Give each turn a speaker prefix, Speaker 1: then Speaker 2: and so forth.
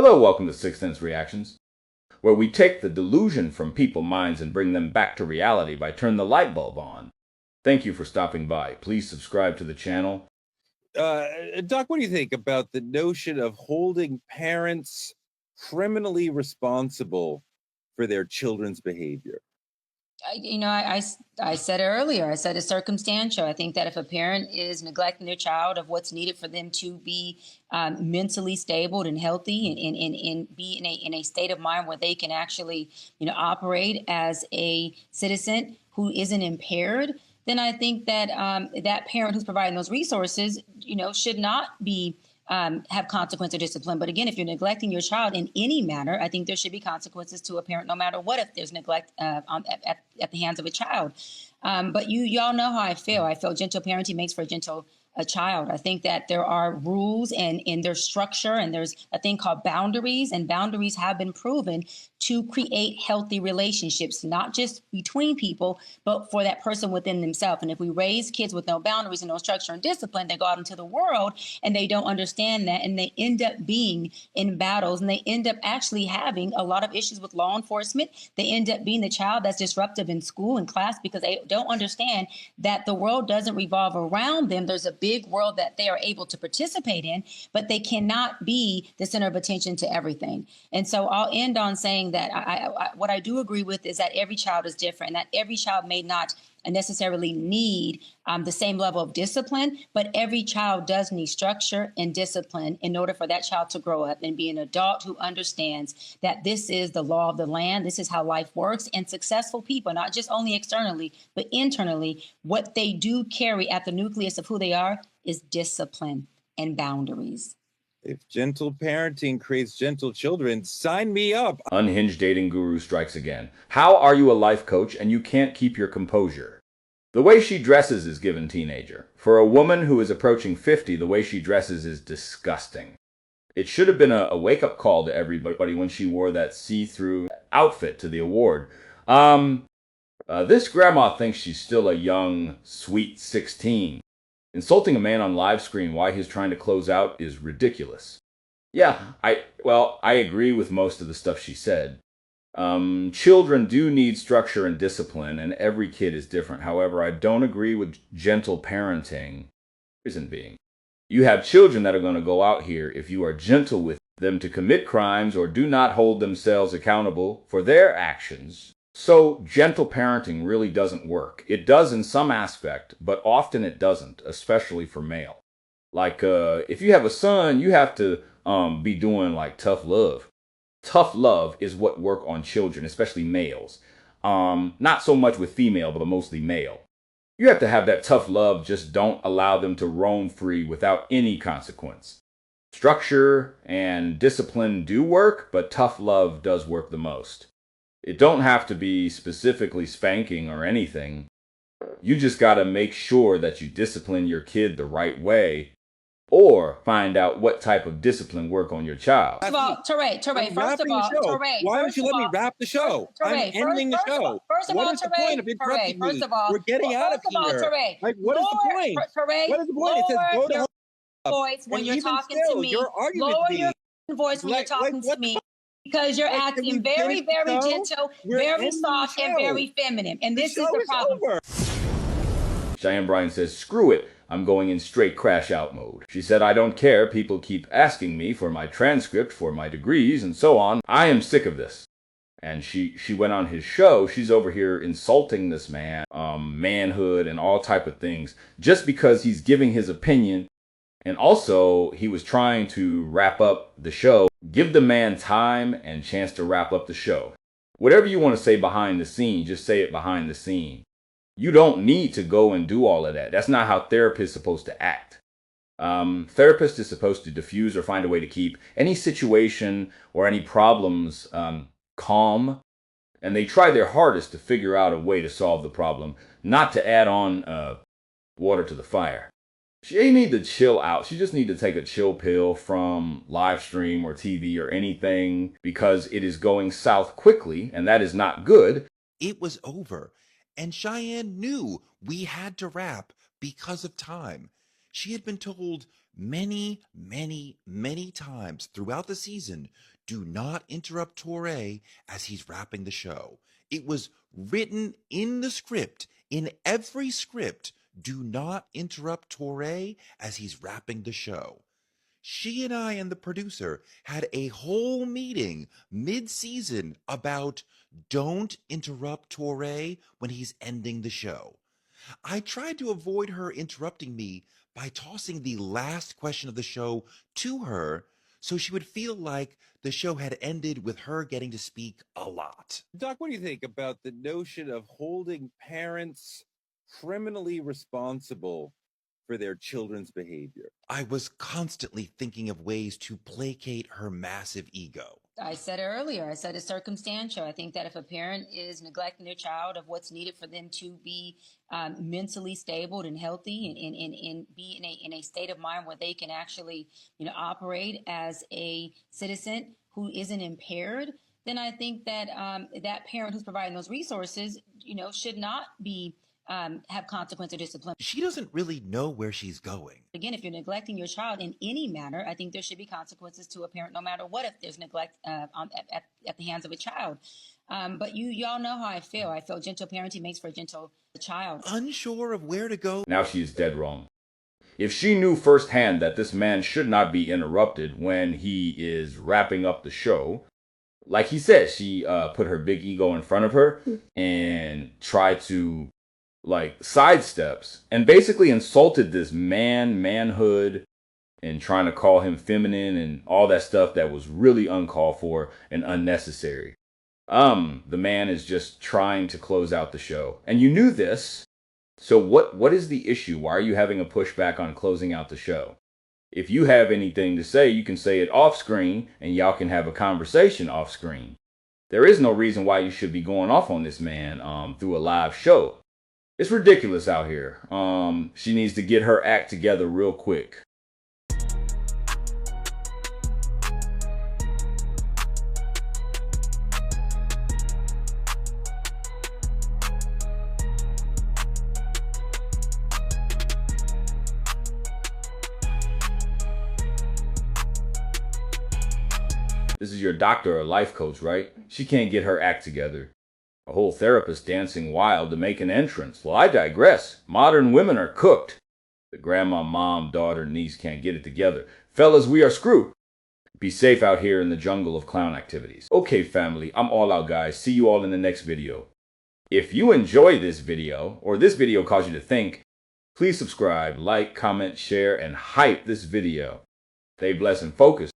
Speaker 1: Hello, welcome to Sixth Sense Reactions, where we take the delusion from people's minds and bring them back to reality by turning the light bulb on. Thank you for stopping by. Please subscribe to the channel.
Speaker 2: Doc, what do you think about the notion of holding parents criminally responsible for their children's behavior?
Speaker 3: I said it earlier. I said it's circumstantial. I think that if a parent is neglecting their child of what's needed for them to be mentally stable and healthy and be in a state of mind where they can actually, operate as a citizen who isn't impaired, then I think that that parent who's providing those resources, should not be have consequence or discipline. But again, if you're neglecting your child in any manner, I think there should be consequences to a parent, no matter what, if there's neglect at the hands of a child. But y'all know how I feel. I feel gentle parenting makes for a child. I think that there are rules and there's structure, and there's a thing called boundaries, and boundaries have been proven to create healthy relationships, not just between people, but for that person within themselves. And if we raise kids with no boundaries and no structure and discipline, they go out into the world and they don't understand that, and they end up being in battles, and they end up actually having a lot of issues with law enforcement. They end up being the child that's disruptive in school and class because they don't understand that the world doesn't revolve around them. There's a big world that they are able to participate in, but they cannot be the center of attention to everything. And so I'll end on saying that what I do agree with is that every child is different, and that every child may not necessarily need the same level of discipline, but every child does need structure and discipline in order for that child to grow up and be an adult who understands that this is the law of the land, this is how life works. And successful people, not just only externally, but internally, what they do carry at the nucleus of who they are is discipline and boundaries.
Speaker 2: If gentle parenting creates gentle children, sign me up.
Speaker 1: Unhinged dating guru strikes again. How are you a life coach and you can't keep your composure? The way she dresses is given teenager. For a woman who is approaching 50, the way she dresses is disgusting. It should have been a wake-up call to everybody when she wore that see-through outfit to the award. This grandma thinks she's still a young, sweet 16. Insulting a man on live screen while he's trying to close out is ridiculous. Yeah, I agree with most of the stuff she said. Children do need structure and discipline, and every kid is different. However, I don't agree with gentle parenting. Reason being, you have children that are going to go out here if you are gentle with them to commit crimes or do not hold themselves accountable for their actions. So gentle parenting really doesn't work. It does in some aspect, but often it doesn't, especially for male. Like, if you have a son, you have to be doing like tough love. Tough love is what work on children, especially males. Not so much with female, but mostly male. You have to have that tough love, just don't allow them to roam free without any consequence. Structure and discipline do work, but tough love does work the most. It don't have to be specifically spanking or anything. You just gotta make sure that you discipline your kid the right way, or find out what type of discipline work on your child.
Speaker 3: First of all, Toure, first of all, Toure.
Speaker 2: Why don't you let me wrap the show? I'm ending the show.
Speaker 3: First of all, Toure, first of all,
Speaker 2: we're getting out of here. Like, what is the point? What is the point? It says go to
Speaker 3: voice when you're talking to me. Lower your voice when you're talking to me. Because you're acting very, very gentle, very soft, and very feminine. And this is the problem.
Speaker 1: Cheyenne Bryant says, screw it. I'm going in straight crash out mode. She said, I don't care. People keep asking me for my transcript, for my degrees, and so on. I am sick of this. And she went on his show. She's over here insulting this man, manhood and all type of things, just because he's giving his opinion. And also, he was trying to wrap up the show. Give the man time and chance to wrap up the show. Whatever you want to say behind the scene, just say it behind the scene. You don't need to go and do all of that. That's not how therapists are supposed to act. Therapist is supposed to diffuse or find a way to keep any situation or any problems calm. And they try their hardest to figure out a way to solve the problem, not to add on water to the fire. She need to chill out. She just need to take a chill pill from live stream or TV or anything, because it is going south quickly, and that is not good.
Speaker 4: It was over, and Cheyenne knew we had to wrap because of time. She had been told many, many, many times throughout the season, do not interrupt Toure as he's wrapping the show. It was written in the script, in every script, do not interrupt Toure as he's wrapping the show. She and I and the producer had a whole meeting mid-season about don't interrupt Toure when he's ending the show. I tried to avoid her interrupting me by tossing the last question of the show to her so she would feel like the show had ended with her getting to speak a lot.
Speaker 2: Doc, what do you think about the notion of holding parents criminally responsible for their children's behavior?
Speaker 4: I was constantly thinking of ways to placate her massive ego.
Speaker 3: I said it earlier. I said it's circumstantial. I think that if a parent is neglecting their child of what's needed for them to be mentally stable and healthy and be in a state of mind where they can actually, operate as a citizen who isn't impaired, then I think that that parent who's providing those resources, should not be have consequence or discipline.
Speaker 4: She doesn't really know where she's going.
Speaker 3: Again, if you're neglecting your child in any manner, I think there should be consequences to a parent, no matter what, if there's neglect at the hands of a child. But y'all know how I feel. I feel gentle parenting makes for a gentle child.
Speaker 4: Unsure of where to go.
Speaker 1: Now she is dead wrong. If she knew firsthand that this man should not be interrupted when he is wrapping up the show, like he said, she put her big ego in front of her and tried to sidesteps and basically insulted this manhood and trying to call him feminine and all that stuff that was really uncalled for and unnecessary. The man is just trying to close out the show. And you knew this. So what is the issue? Why are you having a pushback on closing out the show? If you have anything to say, you can say it off screen and y'all can have a conversation off screen. There is no reason why you should be going off on this man through a live show. It's ridiculous out here. She needs to get her act together real quick. This is your doctor or life coach, right? She can't get her act together. A whole therapist dancing wild to make an entrance. Well, I digress. Modern women are cooked. The grandma, mom, daughter, niece can't get it together. Fellas, we are screwed. Be safe out here in the jungle of clown activities. Okay, family, I'm all out, guys. See you all in the next video. If you enjoy this video, or this video caused you to think, please subscribe, like, comment, share, and hype this video. Stay blessed and focused.